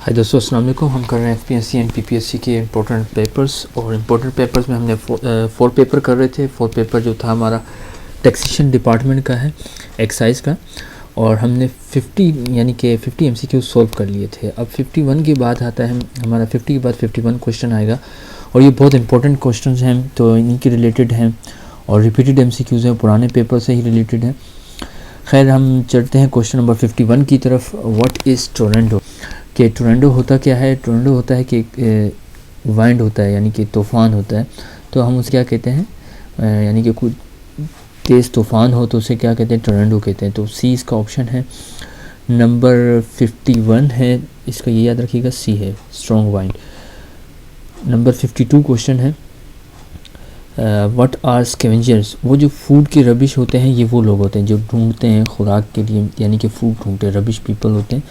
हाय दोस्तों, अस्सलाम वालेकुम। हम कर रहे हैं एफपीएससी एंड पीपीएससी के इम्पोर्टेंट पेपर्स, और इम्पोर्टेंट पेपर्स में हमने 4 पेपर कर रहे थे। 4 पेपर जो था हमारा टैक्सेशन डिपार्टमेंट का है, एक्साइज का, और हमने 50 यानी कि 50 एमसीक्यू सॉल्व कर लिए थे। अब 51 के बाद आता है हमारा 50 के बाद 51 क्वेश्चन आएगा, और ये बहुत इंपॉर्टेंट क्वेश्चन हैं, तो इन्हीं के रिलेटेड हैं और रिपीटेड एमसीक्यूज़ हैं, पुराने पेपर से ही रिलेटेड हैं। खैर, हम चलते हैं क्वेश्चन नंबर 51 की तरफ। What is Toronto? कि टोरंटो होता क्या है? टोरंटो होता है कि वाइंड होता है, यानी कि तूफ़ान होता है। तो हम उसे क्या कहते हैं, यानी कि कोई तेज़ तूफ़ान हो तो उसे क्या कहते हैं? टोरंटो कहते हैं। तो सी इसका ऑप्शन है। नंबर 51 है, इसका ये याद रखिएगा, सी है, स्ट्रॉन्ग वाइंड। नंबर 52 क्वेश्चन है, व्हाट आर स्कैवेंजर्स? वो जो फूड के रबिश होते हैं, ये वो लोग होते हैं जो ढूंढते हैं खुराक के लिए, यानी कि फूड ढूंढते हैं। रबिश पीपल होते हैं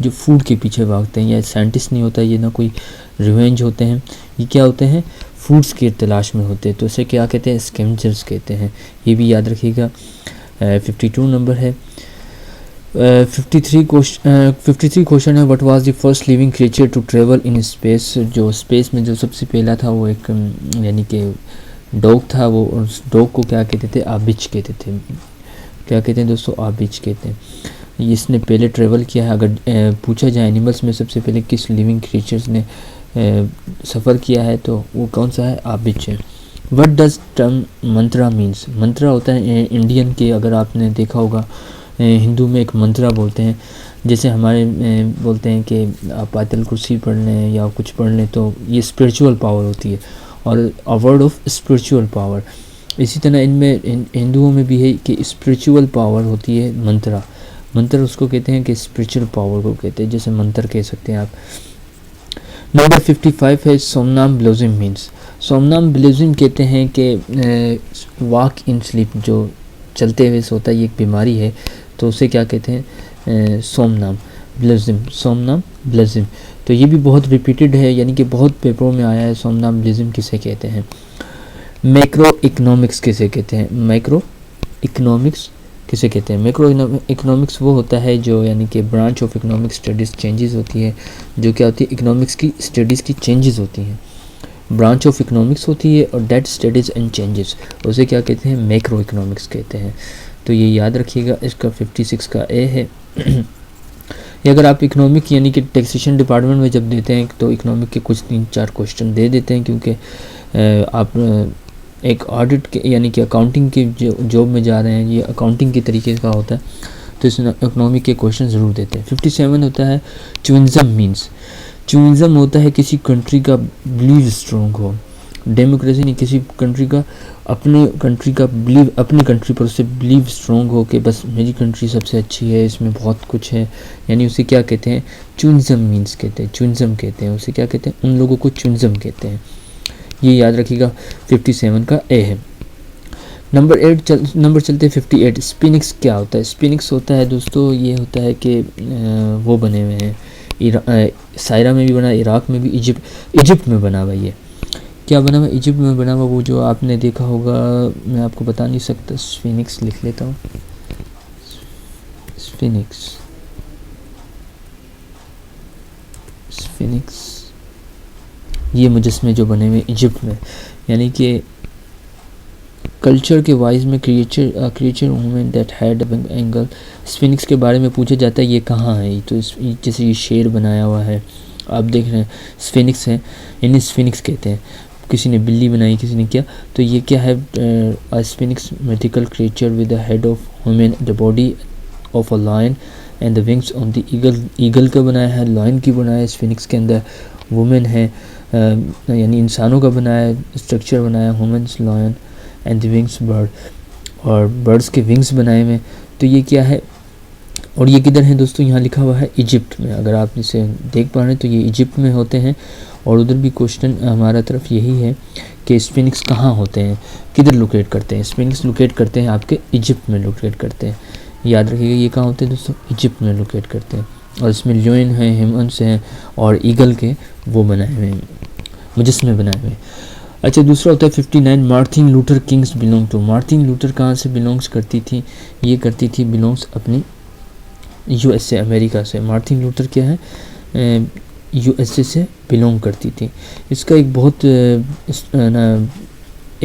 जो फूड के पीछे भागते हैं। या साइंटिस्ट नहीं होता ये, ना कोई रिवेंज होते हैं, ये क्या होते हैं? फूड्स की तलाश में होते हैं। तो इसे क्या कहते हैं? स्कैवेंजर्स कहते हैं। ये भी याद रखिएगा। 52 नंबर है। 53 क्वेश्चन है, what was the first living creature to travel in space? जो स्पेस में जो सबसे पहला था वो एक यानी कि डॉग था। वो उस डॉग को क्या कहते थे? आबिच कहते थे। क्या कहते हैं दोस्तों? आबिच कहते हैं। इसने पहले ट्रेवल किया है। अगर पूछा जाए एनिमल्स में सबसे पहले किस लिविंग क्रिएचर्स ने सफ़र किया है, तो वो कौन सा है? आबिच है। What does term mantra means? Mantra होता है इंडियन के, अगर आपने देखा होगा हिंदू में एक मंत्रा बोलते हैं। जैसे हमारे बोलते हैं कि आप आयतल कुर्सी पढ़ लें या कुछ पढ़ लें, तो ये स्पिरिचुअल पावर होती है, और a word of spiritual power. इसी तरह इनमें हिंदुओं में भी है कि स्पिरिचुअल पावर होती है मंत्रा। मंत्र उसको कहते हैं कि स्पिरिचुअल पावर को कहते हैं, जैसे मंत्र कह सकते हैं आप। नंबर 55 है, सोमनाम ब्लोजिम मीन्स? सोमनाम ब्लोजिम कहते हैं कि वॉक इन स्लीप, जो चलते हुए सोता है, ये एक बीमारी है, तो उसे क्या कहते हैं? सोमनाम ब्लोजिम। सोमनाम ब्लोजिम, तो ये भी बहुत रिपीटेड है, यानी कि बहुत पेपरों में आया है। सोमनाम ब्लोजिम किसे कहते हैं? मैक्रो इकोनॉमिक्स किसे कहते हैं? मैक्रो इकोनॉमिक्स किसे कहते हैं? मैक्रो इकोनॉमिक्स वो होता है जो, यानी कि branch of economic studies changes होती है, जो क्या होती है? इकोनॉमिक्स की स्टडीज़ की चेंजेस होती हैं। ब्रांच ऑफ इकोनॉमिक्स होती है, और डेट स्टडीज़ एंड चेंजेस, उसे क्या कहते हैं? मैक्रो इकोनॉमिक्स कहते हैं। तो ये याद रखिएगा। इसका 56 का ए है। ये अगर आप इकोनॉमिक यानी कि टैक्सेशन डिपार्टमेंट में जब देते हैं, तो इकोनॉमिक के कुछ 3-4 क्वेश्चन दे देते हैं, क्योंकि आप एक ऑडिट के यानी कि अकाउंटिंग की जॉब में जा रहे हैं, ये अकाउंटिंग के तरीके का होता है, तो इसमें इकोनॉमिक के क्वेश्चन ज़रूर देते हैं। 57 होता है, च्युइंज़म मीन्स? च्युइंज़म होता है किसी कंट्री का बिलीव स्ट्रॉन्ग हो। डेमोक्रेसी नहीं, किसी कंट्री का, अपने कंट्री का बिलीव, अपनी कंट्री पर उससे बिलीव स्ट्रॉन्ग हो कि बस मेरी कंट्री सबसे अच्छी है, इसमें बहुत कुछ है, यानी उसे क्या कहते हैं? च्युइंज़म मीन्स कहते हैं। च्युइंज़म कहते हैं उसे, क्या कहते हैं? उन लोगों को च्युइंज़म कहते हैं। ये याद रखिएगा। 57 का ए है। नंबर चलते हैं 58। स्पिनिक्स क्या होता है? स्पिनिक्स होता है दोस्तों, ये होता है कि वो बने हुए हैं, सायरा में भी बना, इराक में भी, इजिप्ट में बना हुआ। ये क्या बना हुआ? इजिप्ट में बना हुआ। वो जो आपने देखा होगा, मैं आपको बता नहीं सकता। स्पिनिक्स लिख लेता हूँ। स्पिनिक्स ये मुजस्मे जो बने हुए इजिप्ट में, यानी कि कल्चर के वाइज में creature women that had angle. Sphinx के बारे में पूछा जाता है, ये कहाँ है? तो जैसे ये शेर बनाया हुआ है, आप देख रहे हैं, स्फिनिक्स है, यानी स्फिनिक्स कहते हैं। किसी ने बिल्ली बनाई, किसी ने क्या, तो ये क्या है? Sphinx mythical creature with the head of human, the body of a lion and the wings on the eagle. Eagle का बनाया है, लायन की बनाया है। स्फिनिक्स के अंदर वुमेन है, यानी इंसानों का बनाया स्ट्रक्चर बनाया, humans, lion and the wings bird, और बर्ड्स के विंग्स बनाए हुए। तो ये क्या है? और ये किधर है दोस्तों? यहाँ लिखा हुआ है इजिप्ट में। अगर आप इसे देख पा रहे हैं तो ये इजिप्ट में होते हैं। और उधर भी क्वेश्चन हमारा तरफ यही है कि स्फिनिक्स कहाँ होते हैं, किधर लोकेट करते हैं? स्फिनिक्स लोकेट करते हैं आपके इजिप्ट में लोकेट करते हैं। याद रखिएगा, ये कहाँ होते हैं दोस्तों? इजिप्ट में लोकेट करते हैं। और इसमें लियोन हैं, ह्यूमन्स हैं, और ईगल के वो बनाए हुए हैं, मुजस्मे बनाए हुए। अच्छा, दूसरा होता है 59। Martin Luther Kings belong to? Martin Luther कहाँ से बिलोंग्स करती थी? ये करती थी बिलोंग्स अपनी यूएसए, अमेरिका से। मार्टिन लूथर क्या है? यूएसए से बिलोंग करती थी। इसका एक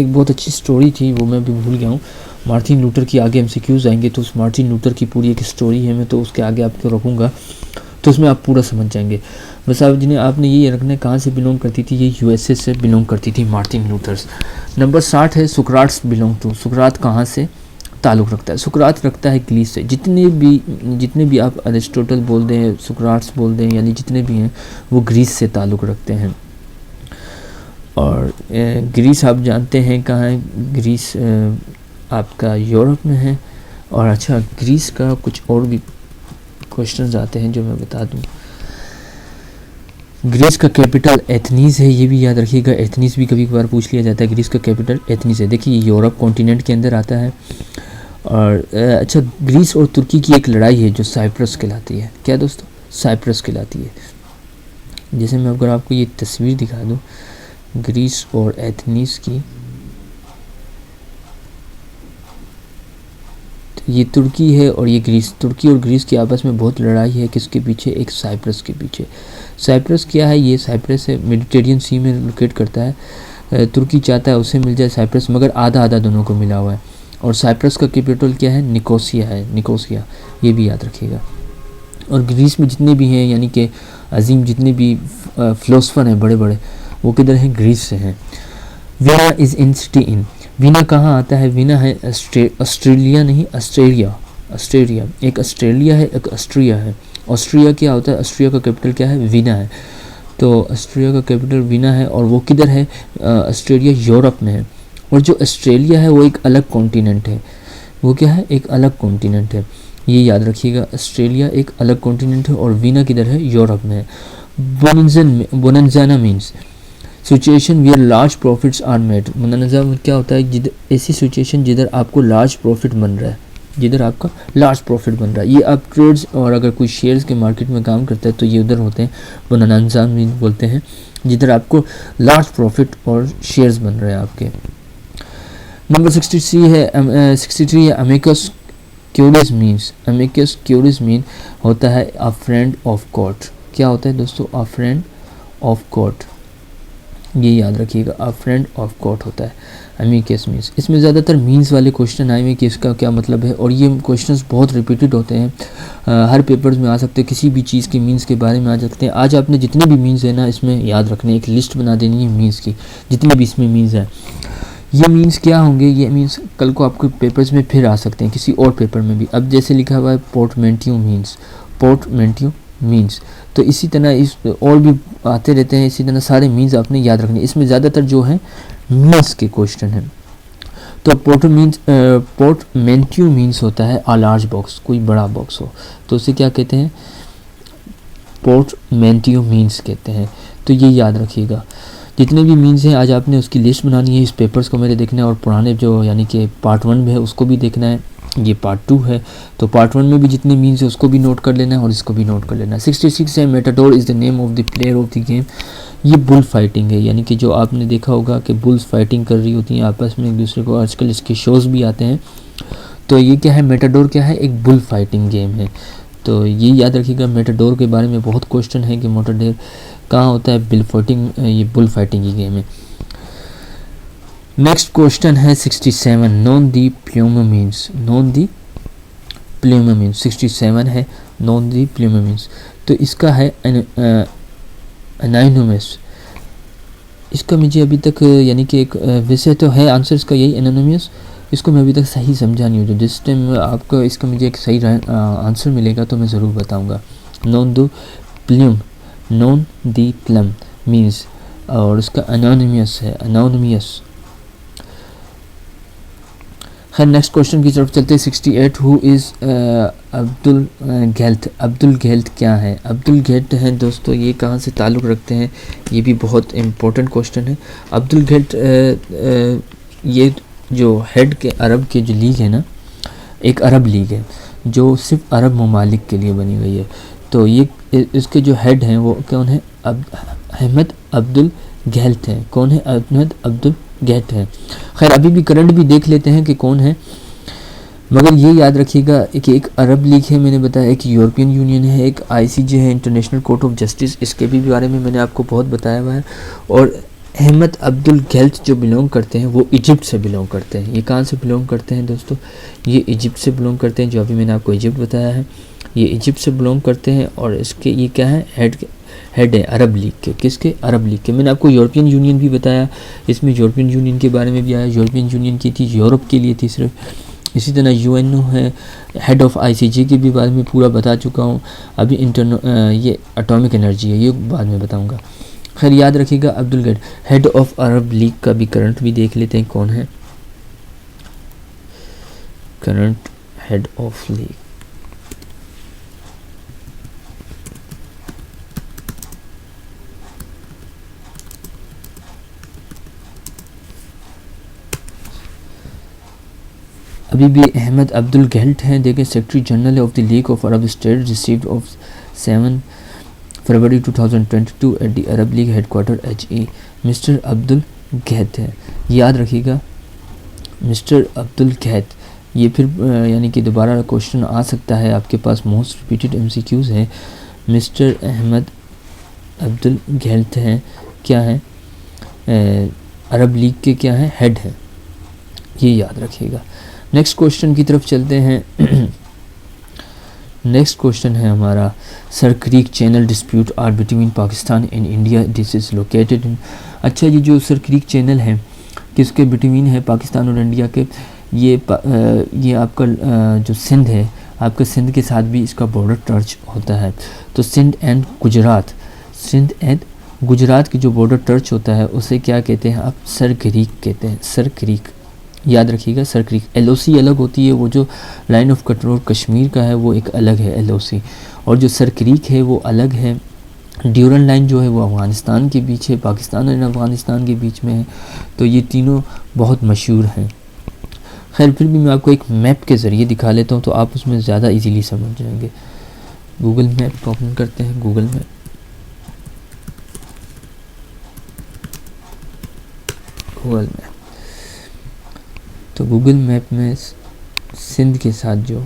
बहुत अच्छी स्टोरी थी, वो मैं भी भूल गया हूँ। मार्टिन लूथर की आगे एमसीक्यूज़ आएंगे तो उस मार्टिन लूथर की पूरी एक स्टोरी है, मैं तो उसके आगे आपको रखूँगा तो उसमें आप पूरा समझ जाएंगे। बस आप जिन्हें आपने ये रखना है कहाँ से बिलोंग करती थी, ये यूएसए से बिलोंग करती थी मार्टिन लूथर्स। नंबर 60 है सुकराट्स बिलोंग टू। सुकरात कहाँ से ताल्लुक़ रखता है? सुकरात रखता है ग्रीस से। जितने भी आप अरिस्टोटल बोल दें, सुकराट्स बोल दें, यानी जितने भी हैं वो ग्रीस से ताल्लुक़ रखते हैं। और ग्रीस आप जानते हैं कहाँ है? ग्रीस आपका यूरोप में है। और अच्छा, ग्रीस का कुछ और भी क्वेश्चंस आते हैं जो मैं बता दूं। ग्रीस का कैपिटल एथेंस है, ये भी याद रखिएगा। एथेंस भी कभी कभार पूछ लिया जाता है। ग्रीस का कैपिटल एथेंस है। देखिए यूरोप कॉन्टिनेंट के अंदर आता है। और अच्छा, ग्रीस और तुर्की की एक लड़ाई है जो साइप्रस कहलाती है। क्या दोस्तों? साइप्रस कहलाती है। जैसे मैं अगर आपको ये तस्वीर दिखा दूं ग्रीस और एथेंस की, तो ये तुर्की है और ये ग्रीस। तुर्की और ग्रीस की आपस में बहुत लड़ाई है। किसके पीछे? एक साइप्रस के पीछे। साइप्रस क्या है? ये साइप्रस है, मेडिटेरियन सी में लोकेट करता है। तुर्की चाहता है उसे मिल जाए साइप्रस, मगर आधा आधा दोनों को मिला हुआ है। और साइप्रस का कैपिटल क्या है? निकोसिया है। निकोसिया, ये भी याद रखिएगा। और ग्रीस में जितने भी हैं, यानी कि अजीम जितने भी फिलोसफर हैं बड़े बड़े, वो किधर हैं? ग्रीस से हैं। Veena is in city in. Veena कहाँ आता है? वीना है ऑस्ट्रेलिया नहीं, ऑस्ट्रेलिया। ऑस्ट्रेलिया, एक ऑस्ट्रेलिया है, एक ऑस्ट्रिया है। ऑस्ट्रिया क्या होता है? ऑस्ट्रिया का कैपिटल क्या है? वीना है। तो ऑस्ट्रिया का कैपिटल वीना है और वो किधर है? ऑस्ट्रेलिया यूरोप में है। और जो ऑस्ट्रेलिया है वो एक अलग कॉन्टिनेंट है। वो क्या है? एक अलग कॉन्टिनेंट है, ये याद रखिएगा। ऑस्ट्रेलिया एक अलग कॉन्टिनेंट है और वीना किधर है? यूरोप में है। Bonanza means situation where large profits are made. Bonanza क्या होता है? ऐसी सिचुएशन जिधर आपको लार्ज प्रॉफिट बन रहा है, जिधर आपका लार्ज प्रॉफिट बन रहा है। ये आप ट्रेड्स और अगर कोई शेयर्स के मार्केट में काम करता है तो ये उधर होते हैं, बोनंजा मीन बोलते हैं, जिधर आपको लार्ज प्रॉफिट और शेयर्स बन रहे हैं आपके। नंबर 63 है amicus curious means. Amicus curious mean होता है अ फ्रेंड ऑफ कोर्ट। क्या होता है दोस्तों? अ फ्रेंड ऑफ कोर्ट, ये याद रखिएगा। अ फ्रेंड ऑफ कोर्ट होता है अमिकस मीन्स। इसमें ज़्यादातर मीन्स वाले क्वेश्चन आए हुए कि इसका क्या मतलब है, और ये क्वेश्चंस बहुत रिपीटेड होते हैं, हर पेपर्स में आ सकते हैं। किसी भी चीज़ के मीन्स के बारे में आ सकते हैं। आज आपने जितने भी मीन्स है ना इसमें याद रखने, एक लिस्ट बना देनी है मीन्स की, जितने भी इसमें मीन्स हैं। ये मीन्स क्या होंगे? ये मीन्स कल को आपके पेपर्स में फिर आ सकते हैं, किसी और पेपर में भी। अब जैसे लिखा हुआ है पोर्टमेंटियो मीन्स, पोर्टमेंटियो मीन्स, तो इसी तरह इस और भी आते रहते हैं। इसी तरह सारे मीन्स आपने याद रखने। इसमें ज़्यादातर जो है मीन्स के क्वेश्चन हैं। तो पोर्टमेंटियो मीन्स होता है अ लार्ज बॉक्स, कोई बड़ा बॉक्स हो तो उसे क्या कहते हैं? पोर्टमेंटियो मीन्स कहते हैं। तो ये याद रखिएगा। जितने भी मीन्स हैं आज आपने उसकी लिस्ट बनानी है। इस पेपर्स को मेरे देखना है और पुराने जो यानी कि पार्ट 1 में है उसको भी देखना है। ये पार्ट 2 है तो पार्ट 1 में भी जितने मीन्स है उसको भी नोट कर लेना है और इसको भी नोट कर लेना है। 66 है Matador is the name of the player of the game. ये बुल फाइटिंग है, यानी कि जो आपने देखा होगा कि बुल्स फाइटिंग कर रही होती हैं आपस में एक दूसरे को। आजकल इसके शोज़ भी आते हैं। तो ये क्या है? मेटाडोर क्या है? एक बुल फाइटिंग गेम है। तो ये याद रखिएगा। मेटाडोर के बारे में बहुत क्वेश्चन है कि मेटाडोर कहाँ होता है? बुल फाइटिंग, ये बुल फाइटिंग की गेम है। नेक्स्ट क्वेश्चन है 67, नॉन दी प्लूम मीन्स। नॉन दी प्लूम मीन्स 67 है, नॉन दी प्लूम मीन्स। तो इसका है एनाइनोमस। इसका मुझे अभी तक यानी कि एक वैसे तो है आंसर इसका यही एनाइनोमस, इसको मैं अभी तक सही समझा नहीं हूँ। तो जिस टाइम आपको इसका मुझे एक सही आंसर मिलेगा तो मैं ज़रूर बताऊँगा। Known the plume, non the plum means, और उसका एनोनिमस है, एनोनिमस। खैर नेक्स्ट क्वेश्चन की तरफ चलते हैं। 68, हु इज़ अब्दुल गैल्ट। अब्दुल गैल्ट क्या है? अब्दुल गैल्ट हैं दोस्तों, ये कहाँ से ताल्लुक़ रखते हैं? ये भी बहुत इम्पोर्टेंट क्वेश्चन है। अब्दुल गैल्ट ये जो हेड के अरब के जो लीग है ना, एक अरब लीग है जो सिर्फ अरब ममालिक के लिए बनी हुई है। तो ये इसके जो हेड हैं वो कौन है? अहमद अब्दुल गैल्ट हैं। कौन है? अहमद अब्दुल गैल्ट है। खैर अभी भी करंट भी देख लेते हैं कि कौन है। मगर ये याद रखिएगा कि एक अरब लीग है, मैंने बताया, एक यूरोपियन यूनियन है, एक आईसीजे है, इंटरनेशनल कोर्ट ऑफ जस्टिस, इसके भी बारे में मैंने आपको बहुत बताया हुआ है। और अहमद अब्दुल गैल्त जो बिलोंग करते हैं वो इजिप्ट से बिलोंग करते हैं। ये कहाँ से बिलोंग करते हैं दोस्तों? ये इजिप्ट से बिलोंग करते हैं, जो अभी मैंने आपको इजिप्ट बताया है, ये इजिप्ट से बिलोंग करते हैं। और इसके ये क्या है, हेड है अरब लीग के। किसके? अरब लीग के। मैंने आपको यूरोपियन यूनियन भी बताया, इसमें यूरोपियन यूनियन के बारे में भी आया। यूरोपियन यूनियन की थी, यूरोप के लिए थी सिर्फ। इसी तरह यूएनओ है, हेड ऑफ आईसीजे के भी बारे में पूरा बता चुका हूँ। अभी ये एटॉमिक एनर्जी है, ये बाद में बताऊँगा। खैर याद रखिएगा अब्दुल गैल्त हेड ऑफ अरब लीग का भी करंट भी देख लेते हैं कौन है करंट हेड ऑफ लीग। अभी भी अहमद अब्दुल गैल्त हैं। देखें, secretary general of the League of Arab State, received of 7 February 2022 at the Arab League headquarter HE। Mister Abdul गैल्त है, याद रखिएगा मिस्टर अब्दुल गैल्त। ये फिर यानी कि दोबारा क्वेश्चन आ सकता है आपके पास, मोस्ट रिपीटेड MCQs है। मिस्टर अहमद अब्दुल गैल्त हैं, क्या है, अरब लीग के क्या है, हेड है, ये याद रखिएगा। नेक्स्ट क्वेश्चन की तरफ चलते हैं। नेक्स्ट क्वेश्चन है हमारा, Sir Creek channel dispute are between Pakistan and India, this is located in. अच्छा, ये जो सर क्रीक चैनल है किसके बिटवीन है, पाकिस्तान और इंडिया के। ये आपका जो सिंध है, आपका सिंध के साथ भी इसका बॉर्डर टच होता है। तो सिंध एंड गुजरात की जो बॉर्डर टच होता है उसे क्या कहते हैं आप, सर क्रीक कहते हैं, सर क्रीक। याद रखिएगा सर क्रीक। LOC अलग होती है, वो जो लाइन ऑफ कंट्रोल कश्मीर का है वो एक अलग है LOC, और जो सर क्रीक है वो अलग है। ड्यूरल लाइन जो है वो अफ़गानिस्तान के बीच है, पाकिस्तान और अफ़गानिस्तान के बीच में है। तो ये तीनों बहुत मशहूर हैं। खैर फिर भी मैं आपको एक मैप के ज़रिए दिखा लेता हूँ तो आप उसमें ज़्यादा इजीली समझ जाएंगे। गूगल मैप ओपन करते हैं, गूगल मैप। तो गूगल मैप में सिंध के साथ जो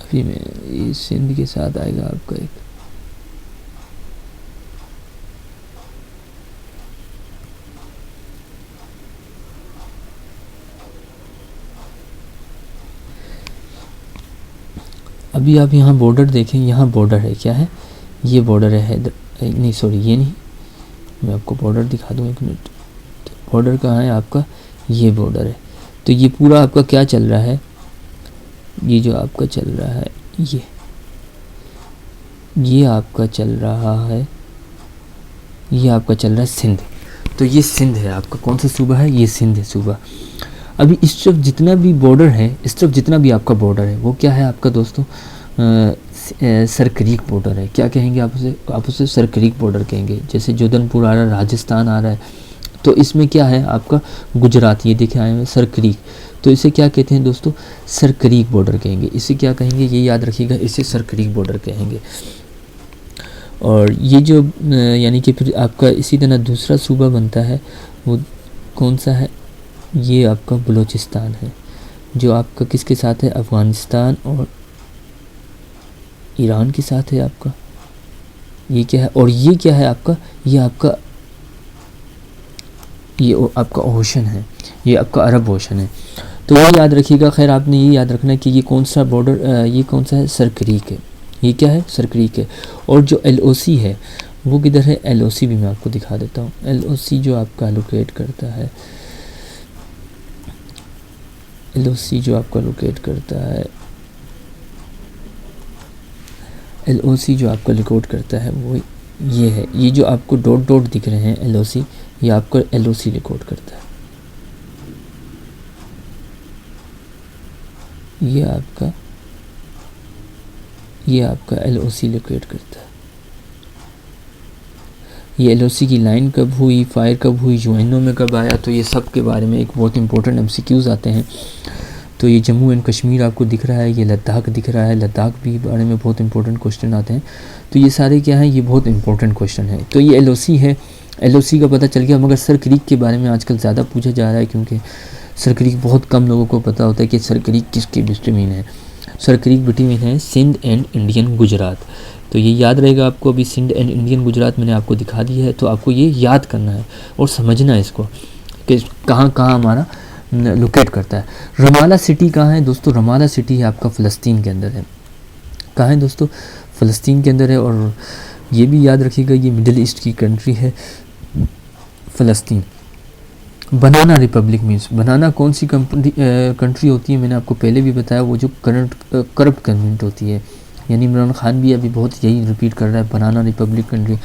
अभी में ये सिंध के साथ आएगा आपका एक, अभी आप यहाँ बॉर्डर देखें, यहाँ बॉर्डर है, क्या है, ये बॉर्डर है नहीं सॉरी ये नहीं, मैं आपको बॉर्डर दिखा दूँ एक मिनट। तो बॉर्डर कहाँ है आपका, ये बॉर्डर है। तो ये पूरा आपका क्या चल रहा है, ये जो आपका चल रहा है ये आपका चल रहा है, ये आपका चल रहा है सिंध। तो ये सिंध है आपका, कौन सा सूबा है, ये सिंध है सूबा। अभी इस तरफ जितना भी बॉर्डर है, इस तरफ जितना भी आपका बॉर्डर है वो क्या है आपका दोस्तों, सर क्रीक बॉर्डर है। क्या कहेंगे आप उसे सर क्रीक बॉर्डर कहेंगे। जैसे जोधनपुर आ रहा है, राजस्थान आ रहा है, तो इसमें क्या है आपका गुजरात, ये देखे आए हैं सर क्रीक, तो इसे क्या कहते हैं दोस्तों, सर क्रीक बॉर्डर कहेंगे। इसे क्या कहेंगे, ये याद रखिएगा, इसे सर क्रीक बॉर्डर कहेंगे। और ये जो यानी कि फिर आपका इसी तरह दूसरा सूबा बनता है, वो कौन सा है, ये आपका बलूचिस्तान है, जो आपका किसके साथ है, अफ़गानिस्तान और ईरान के साथ है आपका। ये क्या है, और ये क्या है आपका, ये आपका ओशन है, ये आपका अरब ओशन है। तो ये याद रखिएगा। खैर आपने ये याद रखना है कि ये कौन सा बॉर्डर, ये कौन सा है, सर क्रीक है, ये क्या है, सर क्रीक है। और जो LOC है वो किधर है, LOC भी मैं आपको दिखा देता हूँ। LOC जो आपका लोकेट करता है, LOC जो आपका लोकेट करता है, LOC जो आपका रिकॉर्ड करता है वो ये है। ये जो आपको डॉट डॉट दिख रहे हैं LOC, ये आपका LOC रिकॉर्ड करता है। ये आपका LOC लोकेट करता है। ये LOC की लाइन कब हुई, फायर कब हुई, यूएनओ में कब आया, तो ये सब के बारे में एक बहुत इंपॉर्टेंट MCQs आते हैं। तो ये जम्मू एंड कश्मीर आपको दिख रहा है, ये लद्दाख दिख रहा है, लद्दाख भी बारे में बहुत इंपॉर्टेंट क्वेश्चन आते हैं। तो ये सारे क्या हैं, ये बहुत इंपॉर्टेंट क्वेश्चन है। तो ये LOC है, LOC का पता चल गया। मगर सर क्रीक के बारे में आजकल ज़्यादा पूछा जा रहा है, क्योंकि सर क्रीक बहुत कम लोगों को पता होता है कि सर क्रीक किसके बिटवीन है। सर क्रीक बिटवीन है सिंध एंड इंडियन गुजरात। तो ये याद रहेगा आपको। अभी सिंध एंड इंडियन गुजरात मैंने आपको दिखा दी है, तो आपको ये याद करना है और समझना है इसको कि कहाँ कहाँ हमारा लोकेट करता है। रमाला सिटी कहाँ है दोस्तों? रमाला सिटी है आपका फ़लस्तीन के अंदर है। कहाँ है दोस्तों? फ़लस्तीन के अंदर है। और ये भी याद रखिएगा, ये मिडिल ईस्ट की कंट्री है फ़लस्तीन। बनाना रिपब्लिक मीन्स, बनाना कौन सी कंट्री होती है? मैंने आपको पहले भी बताया, वो जो करप्ट गवर्नमेंट होती है। यानी इमरान खान भी अभी बहुत यही रिपीट कर रहा है, बनाना रिपब्लिक कंट्री।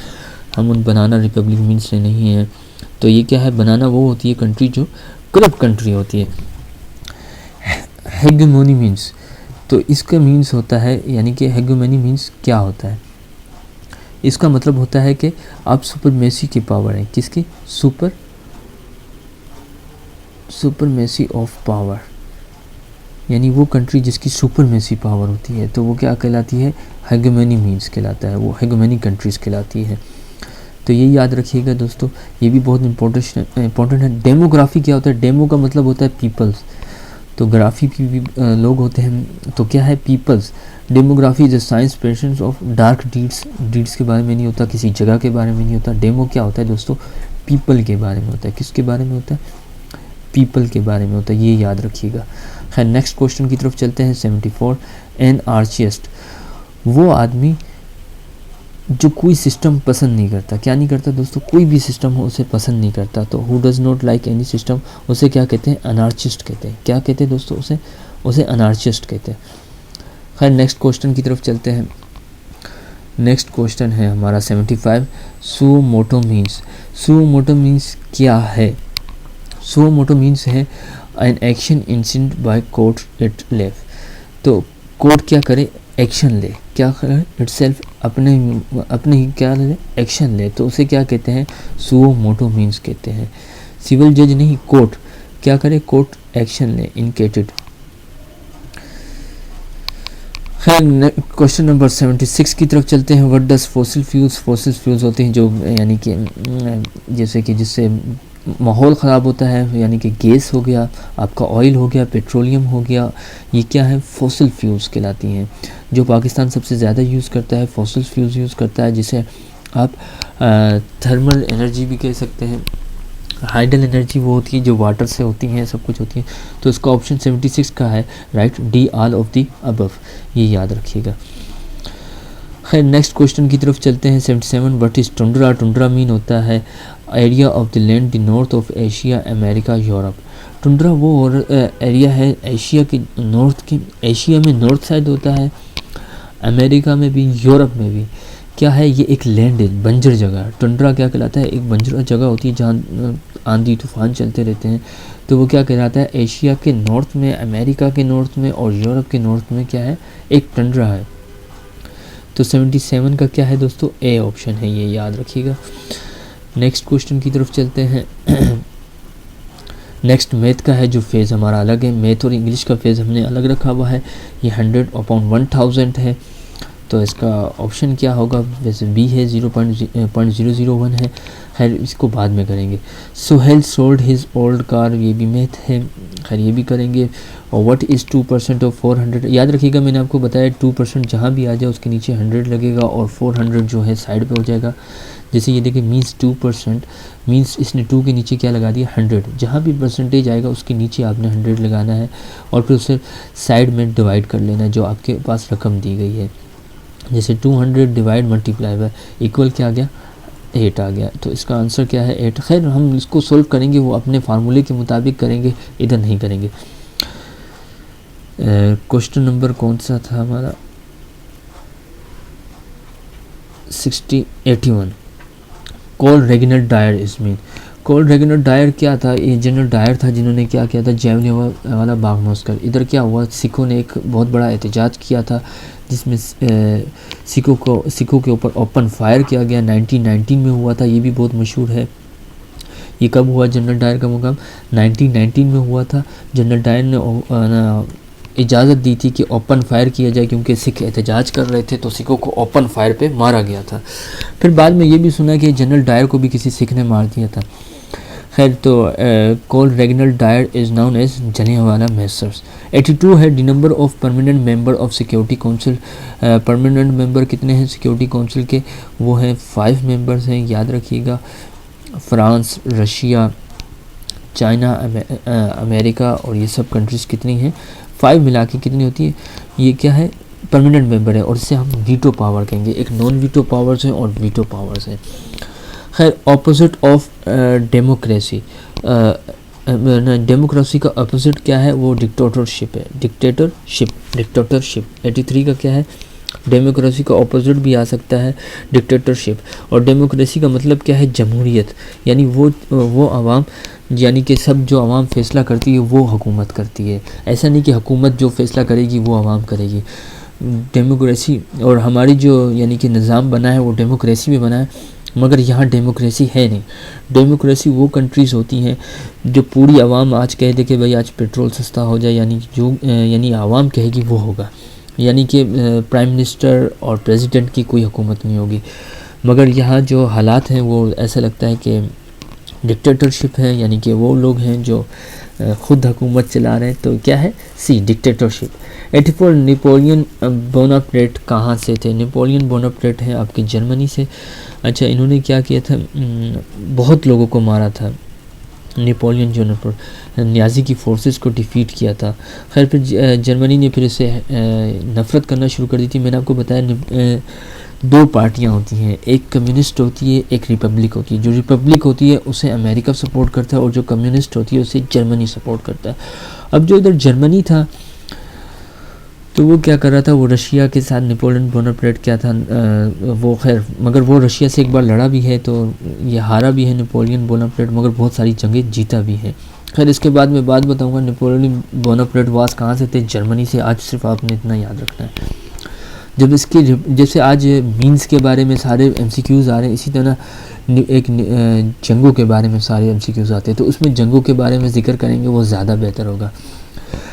हम उन बनाना रिपब्लिक मीन्स से नहीं है। तो ये क्या है? बनाना वो होती है कंट्री जो करप्ट कंट्री होती है। हेगेमोनी मीन्स, तो इसका मीन्स होता है, यानी कि हेगेमोनी मीन्स क्या होता है? इसका मतलब होता है कि आप सुपरमेसी की पावर है। किसकी? सुपरमेसी ऑफ पावर, यानी वो कंट्री जिसकी सुपरमेसी पावर होती है, तो वो क्या कहलाती है? हेगेमोनी मीन्स कहलाता है, वो हेगेमोनी कंट्रीज़ कहलाती है। तो ये याद रखिएगा दोस्तों, ये भी बहुत इंपॉर्टेंट है। डेमोग्राफी क्या होता है? डेमो का मतलब होता है पीपल्स, तो ग्राफी भी लोग होते हैं, तो क्या है? Peoples. Demography is a science patience of dark deeds के बारे में नहीं होता, किसी जगह के बारे में नहीं होता। डेमो क्या होता है दोस्तों? पीपल के बारे में होता है। किसके बारे में होता है? पीपल के बारे में होता है, ये याद रखिएगा। खैर नेक्स्ट क्वेश्चन की तरफ चलते हैं। 74, एन आर्चिस्ट, वो आदमी जो कोई सिस्टम पसंद नहीं करता। क्या नहीं करता दोस्तों? कोई भी सिस्टम हो उसे पसंद नहीं करता। तो who does not like any system, उसे क्या कहते हैं? अनार्चिस्ट कहते हैं। क्या कहते हैं दोस्तों? उसे अनार्चिस्ट कहते हैं। खैर नेक्स्ट क्वेश्चन की तरफ चलते हैं। नेक्स्ट क्वेश्चन है हमारा 75, suo motu means. Suo motu means क्या है? सुओ मोटो मीन्स है an action incident by court it लेव। तो कोर्ट क्या करे? एक्शन ले। क्या करे? इटसेल्फ, अपने ही क्या ले? एक्शन ले। तो उसे क्या कहते हैं? सुओ मोटो मीन्स कहते हैं। सिविल जज नहीं, कोर्ट क्या करे? कोर्ट एक्शन ले, इनकेटेड। खैर क्वेश्चन नंबर 76 की तरफ चलते हैं। What does fossil fuels? Fossil fuels होते हैं जो, यानी कि जैसे कि जिससे माहौल ख़राब होता है, यानी कि गैस हो गया, आपका ऑयल हो गया, पेट्रोलियम हो गया, ये क्या है? फॉसिल फ्यूल्स कहलाती हैं। जो पाकिस्तान सबसे ज़्यादा यूज़ करता है, फॉसिल फ्यूल्स यूज़ करता है, जिसे आप थर्मल एनर्जी भी कह सकते हैं। हाइडल एनर्जी वो होती है जो वाटर से होती हैं, सब कुछ होती है। तो इसका ऑप्शन 76 का है right, D, all of the above, ये याद रखिएगा। खैर नेक्स्ट क्वेश्चन की तरफ चलते हैं। 77, what is tundra? Tundra mean होता है area of the land the north of Asia, America, Europe. Tundra वो और एरिया है एशिया के नॉर्थ की, एशिया में नॉर्थ साइड होता है, अमेरिका में भी, यूरोप में भी। क्या है? ये एक लैंड है, बंजर जगह। टुंड्रा क्या कहलाता है? एक बंजर जगह होती है जहाँ आंधी तूफान चलते रहते हैं। तो वो क्या कहलाता है? एशिया के नॉर्थ में, अमेरिका के नॉर्थ में और यूरोप के नॉर्थ में क्या है? एक टुंड्रा है। तो 77 का क्या है दोस्तों? ए ऑप्शन है, ये याद रखिएगा। नेक्स्ट क्वेश्चन की तरफ चलते हैं। नेक्स्ट मैथ का है जो फेज़ हमारा अलग है। मैथ और इंग्लिश का फेज़ हमने अलग रखा हुआ है। ये 100/1000 है। तो इसका ऑप्शन क्या होगा? वैसे बी है, 0.001 है। खैर इसको बाद में करेंगे। Sohail sold his old car, ये भी मैथ है। खैर ये भी करेंगे। और व्हाट इज़ 2% ऑफ 400? याद रखिएगा, मैंने आपको बताया 2% जहाँ भी आ जाए उसके नीचे 100 लगेगा और 400 जो है साइड पे हो जाएगा। जैसे ये देखिए, मीन्स 2% मीन्स इसने 2 के नीचे क्या लगा दिया? 100। जहाँ भी परसेंटेज आएगा उसके नीचे आपने 100 लगाना है और फिर उसे साइड में डिवाइड कर लेना है जो आपके पास रकम दी गई है। जैसे 200 डिवाइड मल्टीप्लाई बाय इक्वल क्या आ गया? 8 आ गया। तो इसका आंसर क्या है? 8। खैर हम इसको सोल्व करेंगे, वो अपने फार्मूले के मुताबिक करेंगे, इधर नहीं करेंगे। क्वेश्चन नंबर कौन सा था हमारा? 81, Col Reginald Dyer is mean. Col Reginald Dyer क्या था? ये जनरल डायर था जिन्होंने क्या किया था? जैवलिन वाला बाग मॉस्कर। इधर क्या हुआ? सिखों ने एक बहुत बड़ा एहतजाज किया था जिसमें सिखों के ऊपर ओपन फायर किया गया। 1919 में हुआ था, ये भी बहुत मशहूर है। ये कब हुआ जनरल डायर का मुकाम? 1919 में हुआ था। जनरल डायर ने इजाज़त दी थी कि ओपन फायर किया जाए, क्योंकि सिख एहतजाज कर रहे थे तो सिखों को ओपन फायर पे मारा गया था। फिर बाद में ये भी सुना कि जनरल डायर को भी किसी सिख ने मार दिया था। खैर, तो Col Reginald Dyer is known as Jallianwala massacre. 82 है the number of permanent member of security council. Permanent member कितने हैं सिक्योरिटी काउंसिल के? वो हैं 5 मेंबर्स हैं, याद रखिएगा। फ्रांस, रशिया, चाइना, अमेरिका और ये सब कंट्रीज़ कितनी हैं? 5 मिला के कितनी होती है? ये क्या है? परमानेंट मेंबर है, और इसे हम वीटो पावर कहेंगे। एक नॉन वीटो पावर्स हैं और वीटो पावर्स हैं। खैर, ऑपोजिट ऑफ डेमोक्रेसी, डेमोक्रेसी का अपोजिट क्या है? वो डिक्टेटरशिप है। डिक्टेटरशिप 83 का क्या है? डेमोक्रेसी का ऑपोजिट भी आ सकता है डिक्टेटरशिप। और डेमोक्रेसी का मतलब क्या है? जमहूरियत, यानी वो आवाम, यानी कि सब जो आवाम फैसला करती है वो हुकूमत करती है। ऐसा नहीं कि हुकूमत जो फैसला करेगी वो आवाम करेगी। डेमोक्रेसी और हमारी जो यानी कि निज़ाम बना है वो डेमोक्रेसी में बना है, मगर यहाँ डेमोक्रेसी है नहीं। डेमोक्रेसी वो कंट्रीज़ होती हैं जो पूरी आवाम आज कह दे कि भाई आज पेट्रोल सस्ता हो जाए, यानी आवाम कहेगी वो होगा, यानी कि प्राइम मिनिस्टर और प्रेसिडेंट की कोई हुकूमत नहीं होगी। मगर यहाँ जो हालात हैं वो ऐसा लगता है कि डिक्टेटरशिप है, यानी कि वो लोग हैं जो ख़ुद हुकूमत चला रहे हैं। तो क्या है? सी, डिक्टेटरशिप। 84 नेपोलियन बोनापार्ट कहाँ से थे? नेपोलियन बोनापार्ट हैं आपके जर्मनी से। अच्छा, इन्होंने क्या किया था? बहुत लोगों को मारा था। नेपोलियन जो नाज़ी की फोर्सेस को डिफीट किया था। खैर, फिर जर्मनी ने फिर इसे नफ़रत करना शुरू कर दी थी। मैंने आपको बताया 2 पार्टियां होती हैं, एक कम्युनिस्ट होती है, एक रिपब्लिक होती है। जो रिपब्लिक होती है उसे अमेरिका सपोर्ट करता है और जो कम्युनिस्ट होती है उसे जर्मनी सपोर्ट करता है। अब जो इधर जर्मनी था तो वो क्या कर रहा था? वो रशिया के साथ नेपोलियन बोनापार्ट क्या था वो, खैर मगर वो रशिया से एक बार लड़ा भी है, तो ये हारा भी है नेपोलियन बोनापार्ट, मगर बहुत सारी जंगें जीता भी है। खैर, इसके बाद मैं बात बताऊंगा नेपोलियन बोनापार्ट वास कहाँ से थे? जर्मनी से। आज सिर्फ आपने इतना याद रखना है। जब इसके जैसे आज मीन्स के बारे में सारे MCQs आ रहे हैं, इसी तरह एक जंगों के बारे में सारे MCQs आते हैं, तो उसमें जंगों के बारे में जिक्र करेंगे वो ज़्यादा बेहतर होगा।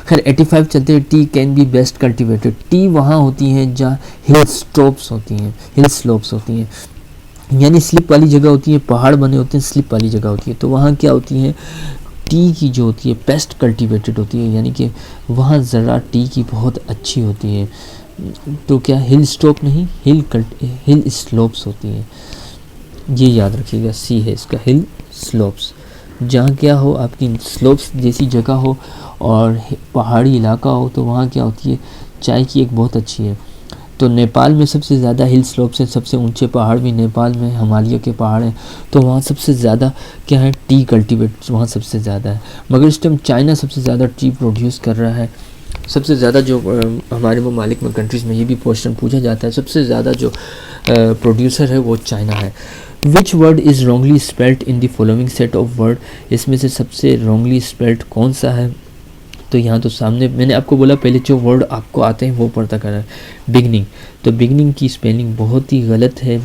खैर, 85 चलते हैं। T can be best cultivated. T वहाँ होती हैं जहाँ हिल स्लोप्स होती हैं, यानी स्लिप वाली जगह होती है, पहाड़ बने होते हैं, स्लिप वाली जगह होती है। तो वहाँ क्या होती है? टी की जो होती है बेस्ट कल्टिवेटेड होती है, यानी कि वहाँ ज़रा टी की बहुत अच्छी होती है। तो क्या हिल स्टॉप नहीं, हिल स्लोप्स होती हैं, ये याद रखिएगा। सी है इसका, हिल स्लोप्स। जहाँ क्या हो, आपकी स्लोप्स जैसी जगह हो और पहाड़ी इलाका हो, तो वहाँ क्या होती है? चाय की एक बहुत अच्छी है। तो नेपाल में सबसे ज़्यादा हिल स्लोप्स हैं, सबसे ऊंचे पहाड़ भी नेपाल में हिमालय के पहाड़ हैं, तो वहाँ सबसे ज़्यादा क्या है? टी कल्टीवेट वहाँ सबसे ज़्यादा है। मगर इस टाइम चाइना सबसे ज़्यादा टी प्रोड्यूस कर रहा है। सबसे ज़्यादा जो हमारे ममालिक में कंट्रीज़ में ये भी क्वेश्चन पूछा जाता है, सबसे ज़्यादा जो प्रोड्यूसर है वो चाइना है। Which word is wrongly spelled in the following set of word? इसमें से सबसे रॉन्गली स्पेल्ड कौन सा है? तो यहाँ तो सामने मैंने आपको बोला पहले जो वर्ड आपको आते हैं वो पता करना है। बिगनिंग, तो बिगनिंग की स्पेलिंग बहुत ही गलत है।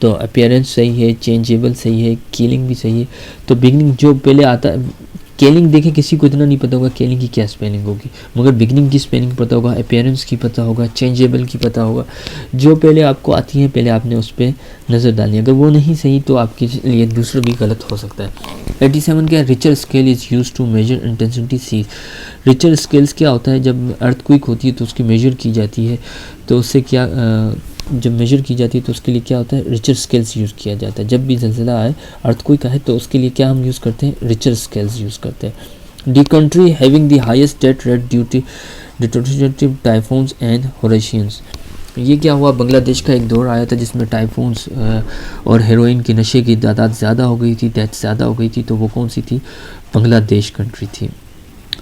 तो अपीयरेंस सही है, चेंजेबल सही है, किलिंग भी सही है। तो बिगनिंग जो पहले आता है, केलिंग देखें किसी को इतना नहीं पता होगा केलिंग की क्या स्पेलिंग होगी, मगर बिगनिंग की स्पेलिंग पता होगा, अपीयरेंस की पता होगा, चेंजेबल की पता होगा। जो पहले आपको आती है पहले आपने उस पर नज़र डालनी, अगर वो नहीं सही तो आपके लिए दूसरा भी गलत हो सकता है। 87 क्या? Richter scale is use to measure intensity see. Richter scales क्या होता है? जब अर्थक्वेक होती है तो उसकी मेजर की जाती है, तो उससे क्या जब मेजर की जाती है तो उसके लिए क्या होता है? रिचर स्केल्स यूज़ किया जाता है। जब भी ज़लज़ला आए, अर्थक्वेक आए, तो उसके लिए क्या हम यूज़ करते हैं? रिचर स्केल्स यूज़ करते हैं। The country having the highest death rate due to destructive typhoons and hurricanes. ये क्या हुआ? बांग्लादेश का एक दौर आया था जिसमें टाइफून्स और हेरोइन के नशे की तादाद ज़्यादा हो गई थी, डेथ ज़्यादा हो गई थी, तो वो कौन सी थी? बांग्लादेश कंट्री थी।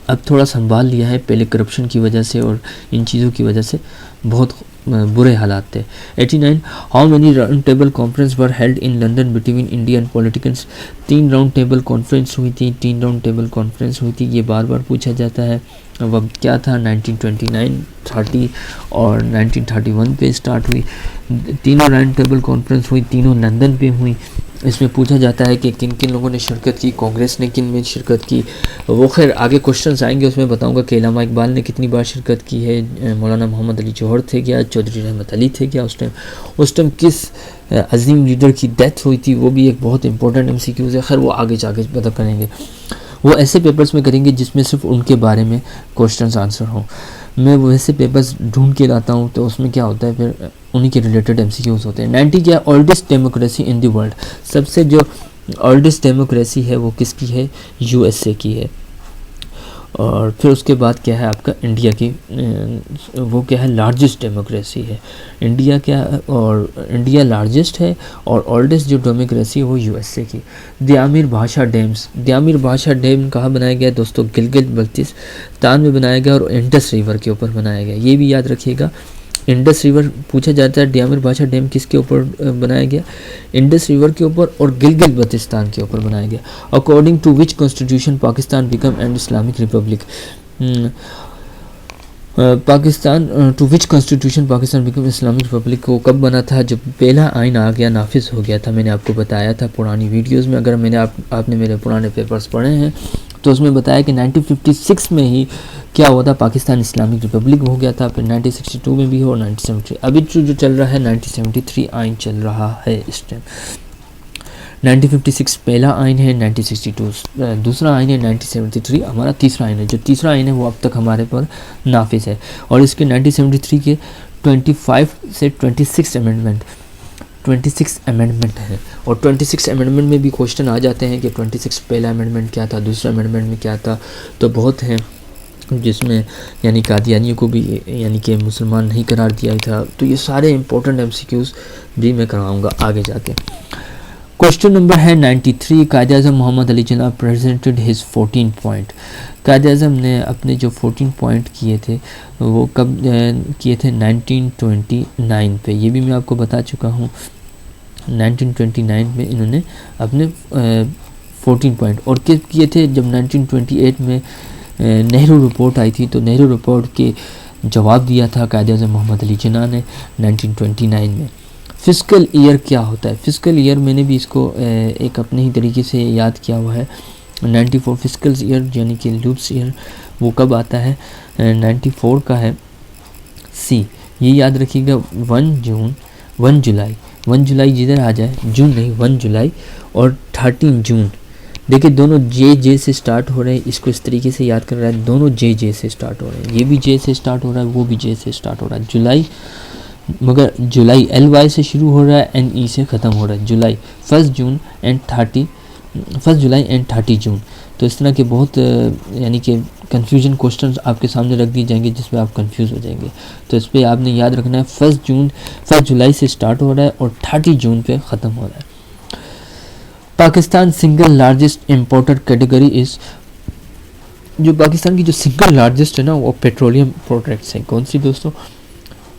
अब थोड़ा संभाल लिया है, पहले करप्शन की वजह से और इन चीज़ों की वजह से बहुत बुरे हालात थे। 89 how many round table conference were held in London between India and politicians. 3 round table conference हुई थी, 3 राउंड टेबल कॉन्फ्रेंस हुई थी, ये बार बार पूछा जाता है। अब क्या था? 1929, 30 और 1931 पे स्टार्ट हुई। तीनों राउंड टेबल कॉन्फ्रेंस हुई, तीनों लंदन पे हुई। इसमें पूछा जाता है कि किन किन लोगों ने शिरकत की, कांग्रेस ने किन में शिरकत की। वो खैर आगे क्वेश्चंस आएंगे, उसमें बताऊंगा कि इलामा इकबाल ने कितनी बार शिरकत की है, मौलाना मोहम्मद अली जौहर थे क्या, चौधरी रहमत अली थे क्या, उस टाइम किस अजीम लीडर की डेथ हुई थी, वो भी एक बहुत इंपॉर्टेंट MCQs है। खैर वो आगे जाके पता करेंगे। वो ऐसे पेपर्स में करेंगे जिसमें सिर्फ उनके बारे में क्वेश्चंस आंसर हों। मैं वैसे पेपर्स ढूंढ के लाता हूँ, तो उसमें क्या होता है फिर उन्हीं के रिलेटेड MCQs होते हैं। 90 क्या, oldest democracy in the world, सबसे जो ओल्डेस्ट डेमोक्रेसी है वो किसकी है, USA की है। और फिर उसके बाद क्या है आपका इंडिया की, वो क्या है, लार्जेस्ट डेमोक्रेसी है इंडिया, क्या और इंडिया लार्जेस्ट है, और ओल्डेस्ट जो डेमोक्रेसी है वो USA की। दियामिर भाषा डैम्स, दियामिर भाषा डैम कहाँ बनाया गया दोस्तों, गिलगित बल्तिस्तान में बनाया गया और इंडस रिवर के ऊपर बनाया गया, ये भी याद रखिएगा। इंडस रिवर पूछा जाता है, दियामिर भाषा डैम किसके ऊपर बनाया गया, इंडस रिवर के ऊपर और गिलगित बल्तिस्तान के ऊपर बनाया गया। According to which constitution Pakistan become an Islamic republic, Pakistan to which constitution Pakistan become Islamic republic को कब बना था, जब पहला आइन आ गया, नाफिज हो गया था। मैंने आपको बताया था पुरानी वीडियोस में, अगर आपने मेरे पुराने पेपर्स पढ़े हैं तो उसमें बताया कि 1956 में ही क्या हुआ था, पाकिस्तान इस्लामिक रिपब्लिक हो गया था। फिर 1962 में भी हो और 1973 अभी जो चल रहा है 1973 आइन चल रहा है इस टाइम। 1956 पहला आइन है, 1962 दूसरा आइन है, 1973 हमारा तीसरा आइन है। जो तीसरा आइन है वो अब तक हमारे पर नाफिज है। और इसके 1973 के 25 से 26 अमेंडमेंट है। और 26 अमेंडमेंट में भी क्वेश्चन आ जाते हैं कि 26 पहला अमेंडमेंट क्या था, दूसरा अमेंडमेंट में क्या था, तो बहुत हैं जिसमें यानी कादियानियों को भी यानी कि मुसलमान नहीं करार दिया था। तो ये सारे इंपॉर्टेंट MCQs भी मैं करवाऊँगा आगे जाके। क्वेश्चन नंबर है 93, कायद आज़म Mohammad Ali Jinnah presented his 14 point. कायद आज़म ने अपने जो 14 पॉइंट किए थे वो कब किए थे, 1929 पे। ये भी मैं आपको बता चुका हूँ, 1929 में इन्होंने अपने 14 पॉइंट और किए थे। जब 1928 में नेहरू रिपोर्ट आई थी, तो नेहरू रिपोर्ट के जवाब दिया था कायद आज़म मोहम्मद अली जिन्ना ने 1929 में। फिस्कल ईयर क्या होता है, फिस्कल ईयर मैंने भी इसको एक अपने ही तरीके से याद किया हुआ है। 94 फिस्कल ईयर यानी कि लूप्स ईयर वो कब आता है, 94 का है C। ये याद रखिएगा 1 जुलाई जिधर आ जाए, जून नहीं 1 जुलाई और 13 जून। देखिए दोनों जे से स्टार्ट हो रहे हैं, इसको इस तरीके से याद कर रहा है, दोनों जे से स्टार्ट हो रहे हैं, ये भी जे से स्टार्ट हो रहा है, वो भी जे से स्टार्ट हो रहा है। जुलाई, मगर जुलाई LY से शुरू हो रहा है, NE से ख़त्म हो रहा है। जुलाई 1 जुलाई एंड 30 जून। तो इस तरह के बहुत यानी कि कन्फ्यूजन क्वेश्चंस आपके सामने रख दिए जाएंगे जिसमें आप कंफ्यूज हो जाएंगे। तो इस पर आपने याद रखना है 1 जुलाई से स्टार्ट हो रहा है और 30 जून पे ख़त्म हो रहा है। Pakistan single largest imported category is, जो पाकिस्तान की जो सिंगल लार्जेस्ट है ना वो पेट्रोलियम प्रोडक्ट्स हैं। कौन सी दोस्तों,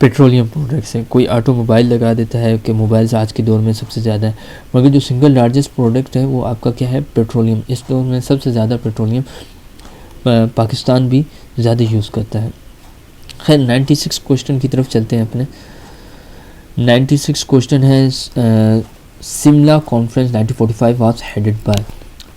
पेट्रोलियम प्रोडक्ट्स हैं। कोई ऑटोमोबाइल लगा देता है कि मोबाइल्स आज के दौर में सबसे ज़्यादा है, मगर जो सिंगल लार्जेस्ट प्रोडक्ट है वो आपका क्या है, पेट्रोलियम। इस दौर में सबसे ज़्यादा पेट्रोलियम पाकिस्तान भी ज़्यादा यूज़ करता है। खैर 96 क्वेश्चन की तरफ चलते हैं अपने। 96 क्वेश्चन है, Shimla conference 1945 was headed by.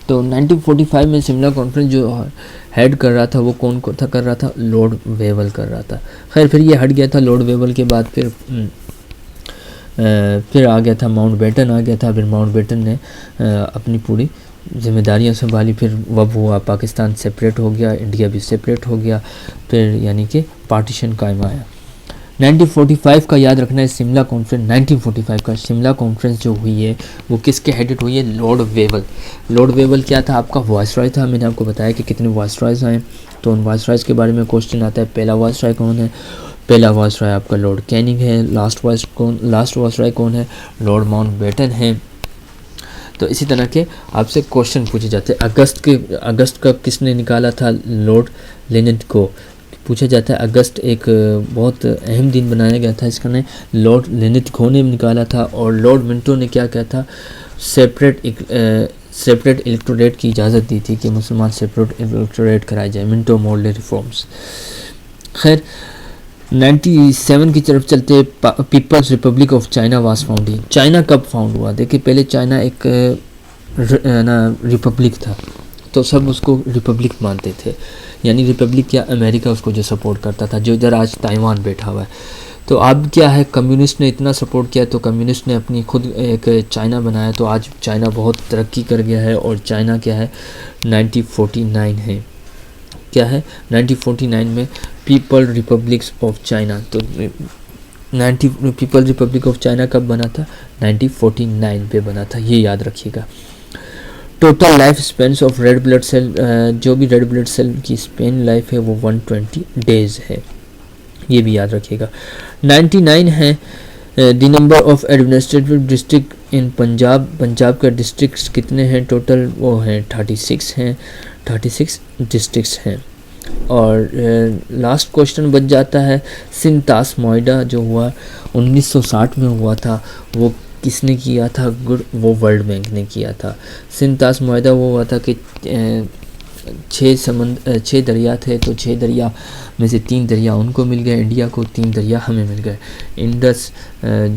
तो 1945 में शिमला कॉन्फ्रेंस जो हेड कर रहा था वो कौन को था कर रहा था, लॉर्ड वेवल कर रहा था। खैर फिर ये हट गया था लॉर्ड वेवल के बाद, फिर आ गया था माउंटबेटन आ गया था। फिर माउंटबेटन ने अपनी पूरी जिम्मेदारियां संभाली। फिर वब हुआ, पाकिस्तान सेपरेट हो गया, इंडिया भी सेपरेट हो गया, फिर यानी कि पार्टीशन कायम आया। 1945 का याद रखना है, शिमला कॉन्फ्रेंस 1945 का शिमला कॉन्फ्रेंस जो हुई है वो किसके हेडेड हुई है, लॉर्ड वेवल। लॉर्ड वेवल क्या था, आपका वाइसरॉय था। मैंने आपको बताया कि कितने वाइसरॉयज आए, तो उन वाइसरॉयज के बारे में क्वेश्चन आता है। पहला वाइसरॉय कौन है, पहला वाइसरॉय आपका लॉर्ड कैनिंग है। लास्ट वाइसरॉय कौन है, लॉर्ड माउंटबेटन है। तो इसी तरह के आपसे क्वेश्चन पूछे जाते हैं। अगस्त का किसने निकाला था, लॉर्ड लेनेट को पूछा जाता है। अगस्त एक बहुत अहम दिन बनाया गया था, इसका नाम लॉर्ड लेनेट को ने निकाला था। और लॉर्ड मिंटो ने क्या किया था, सेपरेट इलेक्टोरेट की इजाज़त दी थी कि मुसलमान सेपरेट इलेक्टोरेट कराया जाए, मिंटो मॉडल रिफॉर्म्स। खैर 97 की तरफ चलते, people's republic of China was founding. China कब फाउंड हुआ? देखिए पहले चाइना एक ना रिपब्लिक था, तो सब उसको रिपब्लिक मानते थे, यानी रिपब्लिक क्या, अमेरिका उसको जो सपोर्ट करता था, जो इधर आज ताइवान बैठा हुआ है। तो अब क्या है, कम्युनिस्ट ने इतना सपोर्ट किया तो कम्युनिस्ट ने अपनी खुद एक चाइना बनाया, तो आज चाइना बहुत तरक्की कर गया है। और चाइना क्या है, 1949 है, क्या है 1949 में पीपल रिपब्लिक्स ऑफ चाइना। तो 90 पीपल रिपब्लिक ऑफ चाइना कब बना था? 1949 पे बना था, ये याद रखिएगा। Total life span of red blood cell, जो भी रेड ब्लड सेल की स्पेन लाइफ है वो 120 डेज है, ये भी याद रखिएगा। 99 है the number of administrative district in Punjab. Punjab का डिस्ट्रिक्ट्स कितने हैं टोटल? वो हैं 36 हैं, 36 डिस्ट्रिक्ट्स हैं। और लास्ट क्वेश्चन बच जाता है, सिंतास मोइडा जो हुआ 1960 में हुआ था, वो किसने किया था? गुड, वो वर्ल्ड बैंक ने किया था। सिंतास मोइडा वो हुआ था कि 6 दरिया थे, तो 6 दरिया में से 3 दरिया उनको मिल गए इंडिया को, 3 दरिया हमें मिल गए, इंडस,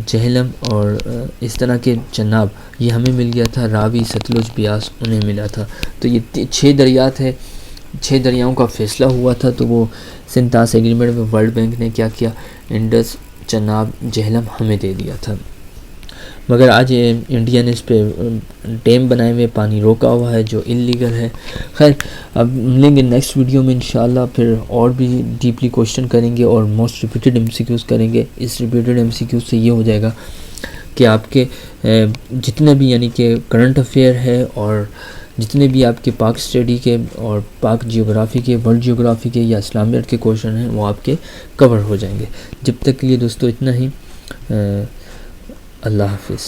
झेलम और इस तरह के चनाब, ये हमें मिल गया था, रावी, सतलुज, ब्यास उन्हें मिला था। तो ये 6 दरिया थे, 6 दरियाओं का फैसला हुआ था, तो वो सिंतास एग्रीमेंट में वर्ल्ड बैंक ने क्या किया, इंडस, चनाब, झेलम हमें दे दिया था। मगर आज इंडिया ने इस पे डैम बनाए हुए, पानी रोका हुआ है जो इलीगल है। खैर, अब मिलेंगे नेक्स्ट वीडियो में इंशाल्लाह, फिर और भी डीपली क्वेश्चन करेंगे और मोस्ट रिपीटेड एमसीक्यूज़ करेंगे। इस रिपीटेड एमसीक्यूज़ से ये हो जाएगा कि आपके जितने भी यानी कि करंट अफेयर है और जितने भी आपके पाक स्टडी के और पाक जियोग्राफी के, वर्ल्ड जियोग्राफी के या इस्लामियत के क्वेश्चन हैं वो आपके कवर हो जाएंगे। जब तक के लिए दोस्तों इतना ही, अल्लाह हाफिज़।